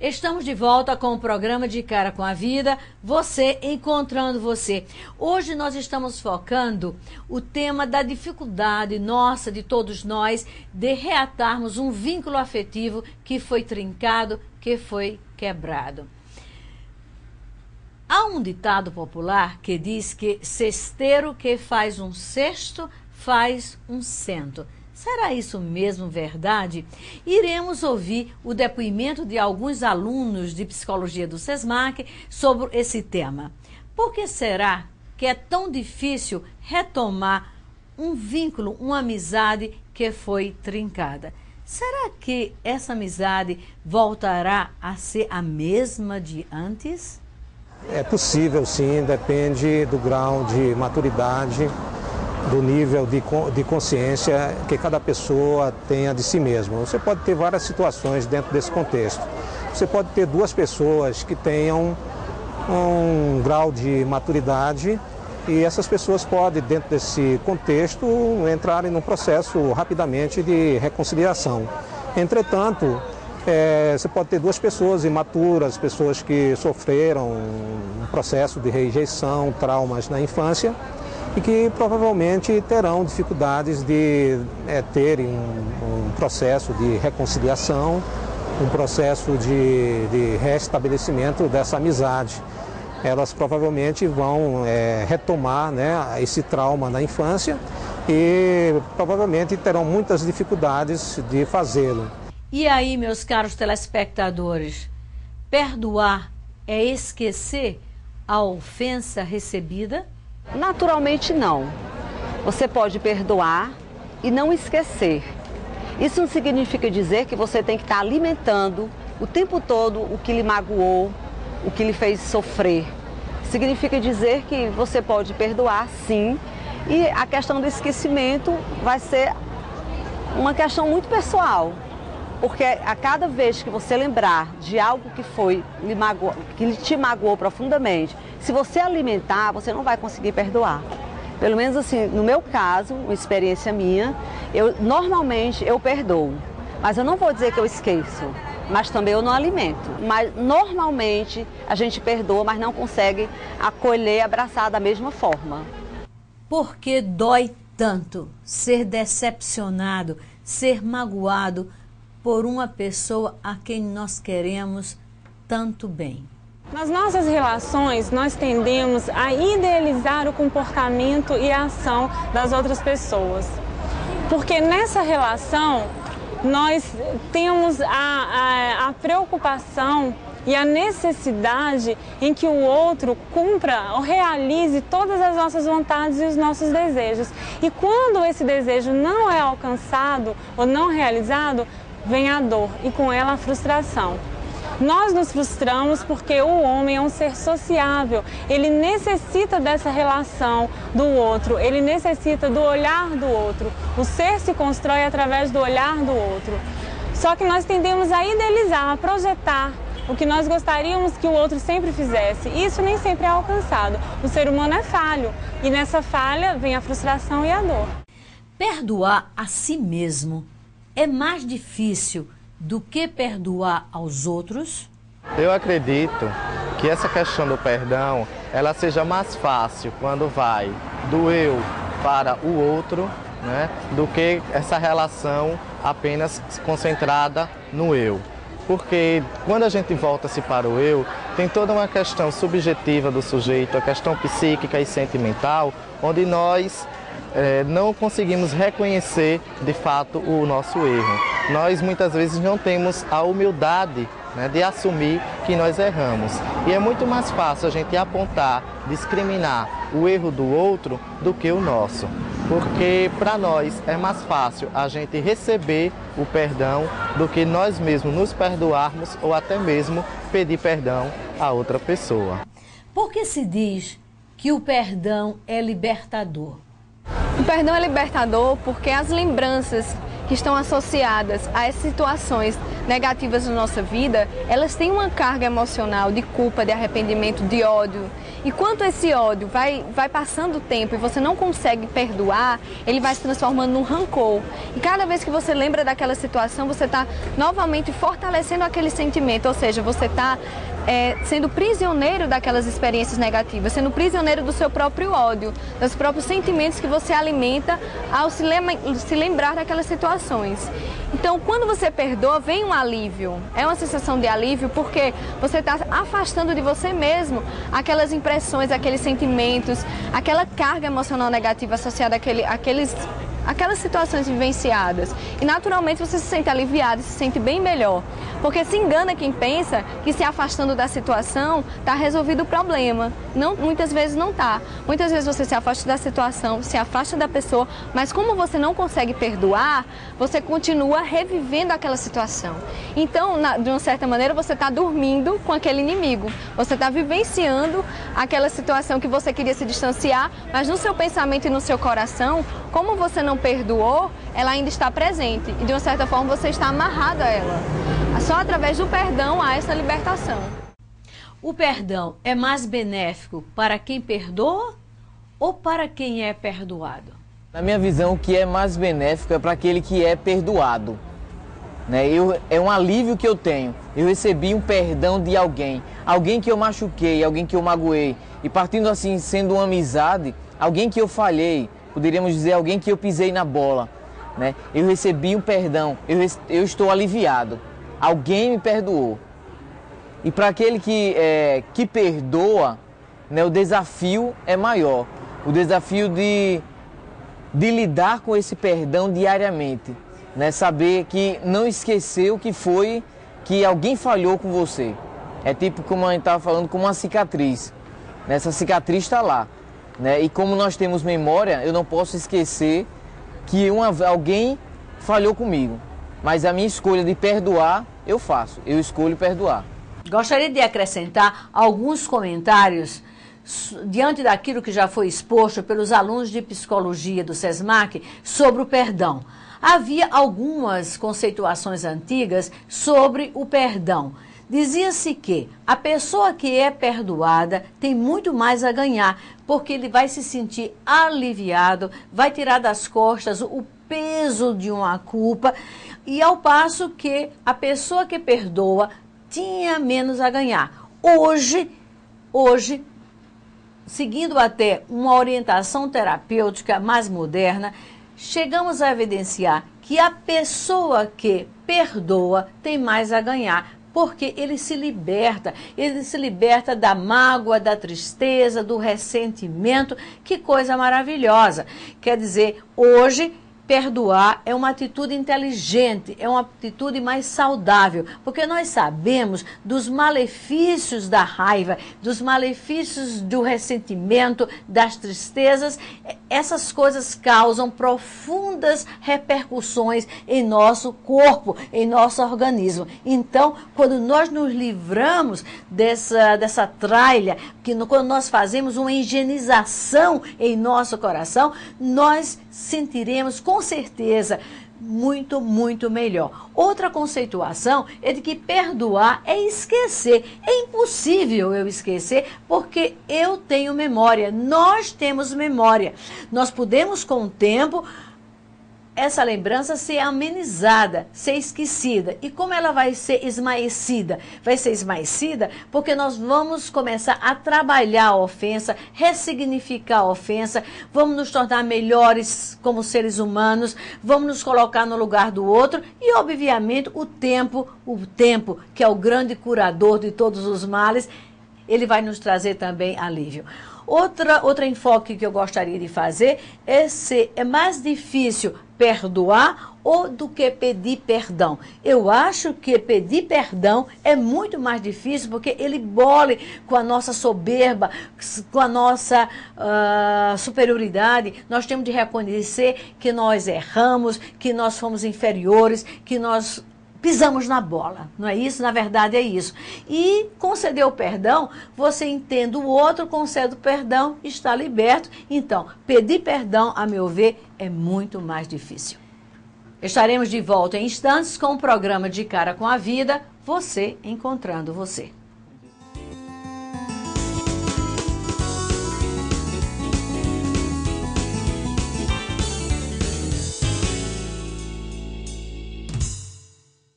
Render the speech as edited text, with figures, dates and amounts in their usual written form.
Estamos de volta com o programa De Cara com a Vida, você encontrando você. Hoje nós estamos focando o tema da dificuldade nossa, de todos nós, de reatarmos um vínculo afetivo que foi trincado, que foi quebrado. Há um ditado popular que diz que cesteiro que faz um cesto, faz um cento. Será isso mesmo verdade? Iremos ouvir o depoimento de alguns alunos de psicologia do SESMAC sobre esse tema. Por que será que é tão difícil retomar um vínculo, uma amizade que foi trincada? Será que essa amizade voltará a ser a mesma de antes? É possível, sim, depende do grau de maturidade, do nível de consciência que cada pessoa tenha de si mesma. Você pode ter várias situações dentro desse contexto. Você pode ter duas pessoas que tenham um grau de maturidade e essas pessoas podem, dentro desse contexto, entrarem num processo rapidamente de reconciliação. Entretanto, você pode ter duas pessoas imaturas, pessoas que sofreram um processo de rejeição, traumas na infância, e que provavelmente terão dificuldades de terem um processo de reconciliação, um processo de restabelecimento dessa amizade. Elas provavelmente vão retomar, né, esse trauma na infância e provavelmente terão muitas dificuldades de fazê-lo. E aí, meus caros telespectadores, perdoar é esquecer a ofensa recebida? Naturalmente não. Você pode perdoar e não esquecer. Isso não significa dizer que você tem que estar alimentando o tempo todo o que lhe magoou, o que lhe fez sofrer. Significa dizer que você pode perdoar, sim, e a questão do esquecimento vai ser uma questão muito pessoal. Porque a cada vez que você lembrar de algo que que te magoou profundamente, se você alimentar, você não vai conseguir perdoar. Pelo menos assim, no meu caso, uma experiência minha, normalmente eu perdoo. Mas eu não vou dizer que eu esqueço, mas também eu não alimento. Mas normalmente a gente perdoa, mas não consegue acolher, abraçar da mesma forma. Por que dói tanto ser decepcionado, ser magoado por uma pessoa a quem nós queremos tanto bem? Nas nossas relações, nós tendemos a idealizar o comportamento e a ação das outras pessoas. Porque nessa relação, nós temos a preocupação e a necessidade em que o outro cumpra ou realize todas as nossas vontades e os nossos desejos. E quando esse desejo não é alcançado ou não realizado, vem a dor e com ela a frustração. Nós nos frustramos porque o homem é um ser sociável, ele necessita dessa relação do outro, ele necessita do olhar do outro. O ser se constrói através do olhar do outro. Só que nós tendemos a idealizar, a projetar o que nós gostaríamos que o outro sempre fizesse. E isso nem sempre é alcançado. O ser humano é falho e nessa falha vem a frustração e a dor. Perdoar a si mesmo é mais difícil do que perdoar aos outros? Eu acredito que essa questão do perdão, ela seja mais fácil quando vai do eu para o outro, né, do que essa relação apenas concentrada no eu. Porque quando a gente volta-se para o eu, tem toda uma questão subjetiva do sujeito, a questão psíquica e sentimental, onde nós não conseguimos reconhecer de fato o nosso erro. Nós muitas vezes não temos a humildade, né, de assumir que nós erramos. E é muito mais fácil a gente apontar, discriminar o erro do outro do que o nosso. Porque para nós é mais fácil a gente receber o perdão do que nós mesmos nos perdoarmos ou até mesmo pedir perdão a outra pessoa. Por que se diz que o perdão é libertador? O perdão é libertador porque as lembranças que estão associadas a essas situações negativas na nossa vida, elas têm uma carga emocional de culpa, de arrependimento, de ódio. E quanto esse ódio vai passando o tempo e você não consegue perdoar, ele vai se transformando num rancor. E cada vez que você lembra daquela situação, você está novamente fortalecendo aquele sentimento, ou seja, você está sendo prisioneiro daquelas experiências negativas, sendo prisioneiro do seu próprio ódio, dos próprios sentimentos que você alimenta ao se lembrar daquelas situações. Então, quando você perdoa, vem um alívio. É uma sensação de alívio porque você está afastando de você mesmo aquelas impressões, aqueles sentimentos, aquela carga emocional negativa associada àquelas situações vivenciadas. E naturalmente você se sente aliviado, se sente bem melhor. Porque se engana quem pensa que se afastando da situação está resolvido o problema. Não, muitas vezes não está. Muitas vezes você se afasta da situação, se afasta da pessoa, mas como você não consegue perdoar, você continua revivendo aquela situação. Então, de uma certa maneira, você está dormindo com aquele inimigo. Você está vivenciando aquela situação que você queria se distanciar, mas no seu pensamento e no seu coração, como você não perdoou, ela ainda está presente. E de uma certa forma você está amarrado a ela. Só através do perdão há essa libertação. O perdão é mais benéfico para quem perdoa ou para quem é perdoado? Na minha visão, o que é mais benéfico é para aquele que é perdoado. É um alívio que eu tenho. Eu recebi um perdão de alguém que eu machuquei, alguém que eu magoei. E partindo assim, sendo uma amizade, alguém que eu falhei, poderíamos dizer alguém que eu pisei na bola. Eu recebi um perdão, eu estou aliviado. Alguém me perdoou. E para aquele que perdoa, o desafio é maior. O desafio de lidar com esse perdão diariamente. Saber que não esquecer o que foi que alguém falhou com você. É tipo, como a gente estava falando, como uma cicatriz. Essa cicatriz está lá. E como nós temos memória, eu não posso esquecer que alguém falhou comigo. Mas a minha escolha de perdoar, eu faço. Eu escolho perdoar. Gostaria de acrescentar alguns comentários diante daquilo que já foi exposto pelos alunos de psicologia do SESMAC sobre o perdão. Havia algumas conceituações antigas sobre o perdão. Dizia-se que a pessoa que é perdoada tem muito mais a ganhar, porque ele vai se sentir aliviado, vai tirar das costas o peso de uma culpa, e ao passo que a pessoa que perdoa tinha menos a ganhar. Hoje, seguindo até uma orientação terapêutica mais moderna, chegamos a evidenciar que a pessoa que perdoa tem mais a ganhar, porque ele se liberta da mágoa, da tristeza, do ressentimento. Que coisa maravilhosa! Quer dizer, hoje perdoar é uma atitude inteligente, é uma atitude mais saudável, porque nós sabemos dos malefícios da raiva, dos malefícios do ressentimento, das tristezas. Essas coisas causam profundas repercussões em nosso corpo, em nosso organismo. Então, quando nós nos livramos dessa tralha, quando nós fazemos uma higienização em nosso coração, nós sentiremos com certeza muito, muito melhor. Outra conceituação é de que perdoar é esquecer. É impossível eu esquecer, porque eu tenho memória, nós temos memória. Nós podemos, com o tempo, essa lembrança ser amenizada, ser esquecida. E como ela vai ser esmaecida? Vai ser esmaecida porque nós vamos começar a trabalhar a ofensa, ressignificar a ofensa, vamos nos tornar melhores como seres humanos, vamos nos colocar no lugar do outro e, obviamente, o tempo, que é o grande curador de todos os males, ele vai nos trazer também alívio. Outro enfoque que eu gostaria de fazer é mais difícil perdoar ou do que pedir perdão. Eu acho que pedir perdão é muito mais difícil, porque ele bole com a nossa soberba, com a nossa superioridade. Nós temos de reconhecer que nós erramos, que nós fomos inferiores, que nós pisamos na bola, não é isso? Na verdade é isso. E conceder o perdão, você entende o outro, concede o perdão, está liberto. Então, pedir perdão, a meu ver, é muito mais difícil. Estaremos de volta em instantes com o programa De Cara com a Vida, você encontrando você.